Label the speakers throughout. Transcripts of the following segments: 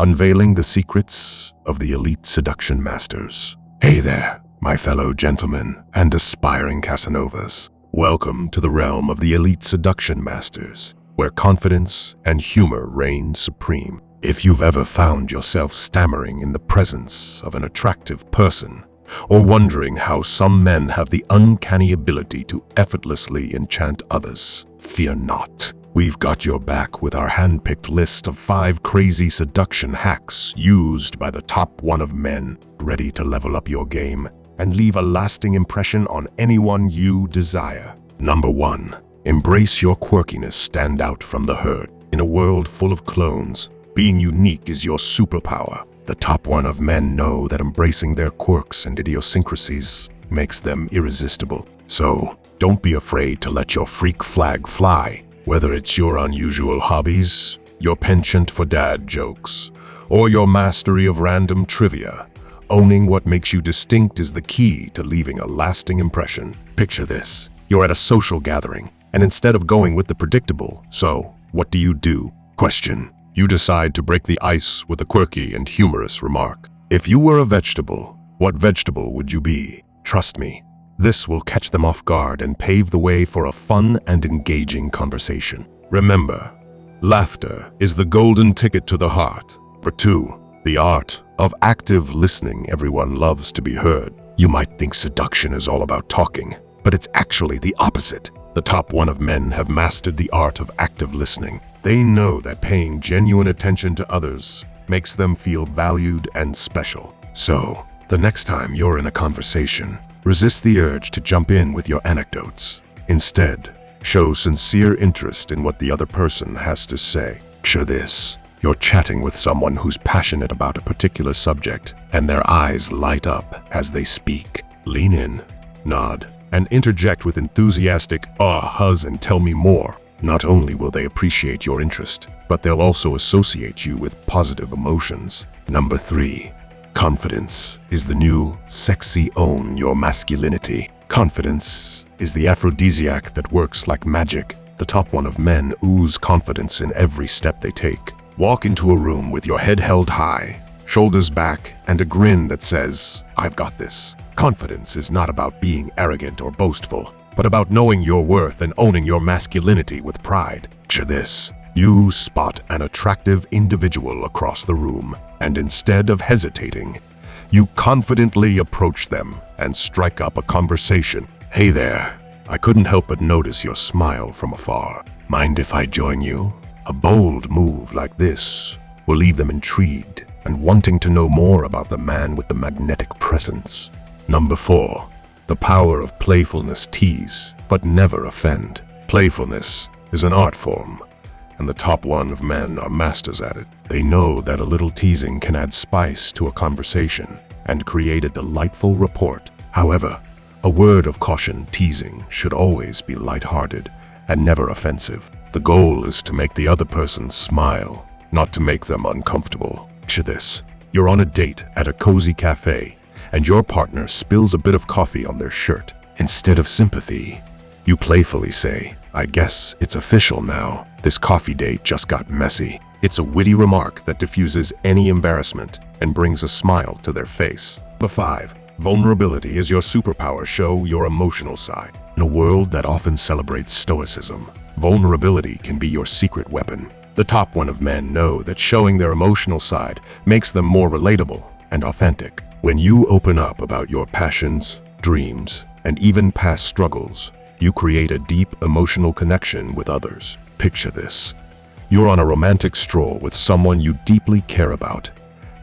Speaker 1: unveiling the secrets of the elite seduction masters. Hey there, my fellow gentlemen and aspiring Casanovas. Welcome to the realm of the elite seduction masters, where confidence and humor reign supreme. If you've ever found yourself stammering in the presence of an attractive person, or wondering how some men have the uncanny ability to effortlessly enchant others, fear not. We've got your back with our hand-picked list of 5 crazy seduction hacks used by the top 1 of men, ready to level up your game and leave a lasting impression on anyone you desire. Number 1. Embrace your quirkiness. Stand out from the herd. In a world full of clones, being unique is your superpower. The top 1 of men know that embracing their quirks and idiosyncrasies makes them irresistible. So, don't be afraid to let your freak flag fly. Whether it's your unusual hobbies, your penchant for dad jokes, or your mastery of random trivia, owning what makes you distinct is the key to leaving a lasting impression. Picture this. You're at a social gathering, and instead of going with the predictable, "So, what do you do?" question, you decide to break the ice with a quirky and humorous remark. If you were a vegetable, what vegetable would you be? Trust me, this will catch them off guard and pave the way for a fun and engaging conversation. Remember, laughter is the golden ticket to the heart. For 2, the art of active listening. Everyone loves to be heard. You might think seduction is all about talking, but it's actually the opposite. The top 1 of men have mastered the art of active listening. They know that paying genuine attention to others makes them feel valued and special. So, the next time you're in a conversation, resist the urge to jump in with your anecdotes. Instead, show sincere interest in what the other person has to say. Picture this. You're chatting with someone who's passionate about a particular subject, and their eyes light up as they speak. Lean in, nod, and interject with enthusiastic ahas and tell me more. Not only will they appreciate your interest, but they'll also associate you with positive emotions. Number 3. Confidence is the new sexy. Own your masculinity. Confidence is the aphrodisiac that works like magic. The top 1 of men ooze confidence in every step they take. Walk into a room with your head held high, shoulders back, and a grin that says, "I've got this." Confidence is not about being arrogant or boastful, but about knowing your worth and owning your masculinity with pride. Picture this. You spot an attractive individual across the room, and instead of hesitating, you confidently approach them and strike up a conversation. "Hey there, I couldn't help but notice your smile from afar. Mind if I join you?" A bold move like this will leave them intrigued and wanting to know more about the man with the magnetic presence. Number 4. The power of playfulness. Tease, but never offend. Playfulness is an art form, and the top 1 of men are masters at it. They know that a little teasing can add spice to a conversation and create a delightful rapport. However, a word of caution: teasing should always be lighthearted and never offensive. The goal is to make the other person smile, not to make them uncomfortable. Picture this. You're on a date at a cozy cafe, and your partner spills a bit of coffee on their shirt. Instead of sympathy, you playfully say, "I guess it's official now. This coffee date just got messy." It's a witty remark that diffuses any embarrassment and brings a smile to their face. Number 5. Vulnerability is your superpower. Show your emotional side. In a world that often celebrates stoicism, vulnerability can be your secret weapon. The top 1 of men know that showing their emotional side makes them more relatable and authentic. When you open up about your passions, dreams, and even past struggles, you create a deep emotional connection with others. Picture this. You're on a romantic stroll with someone you deeply care about,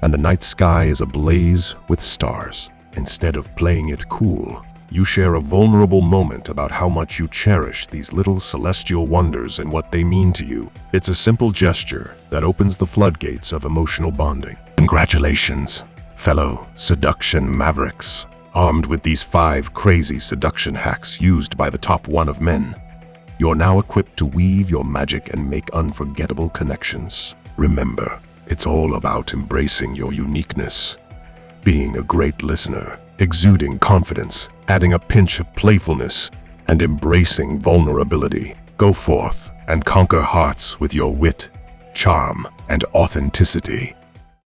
Speaker 1: and the night sky is ablaze with stars. Instead of playing it cool, you share a vulnerable moment about how much you cherish these little celestial wonders and what they mean to you. It's a simple gesture that opens the floodgates of emotional bonding. Congratulations, fellow seduction mavericks. Armed with these 5 crazy seduction hacks used by the top 1 of men, you're now equipped to weave your magic and make unforgettable connections. Remember, it's all about embracing your uniqueness, being a great listener, exuding confidence, adding a pinch of playfulness, and embracing vulnerability. Go forth and conquer hearts with your wit, charm, and authenticity.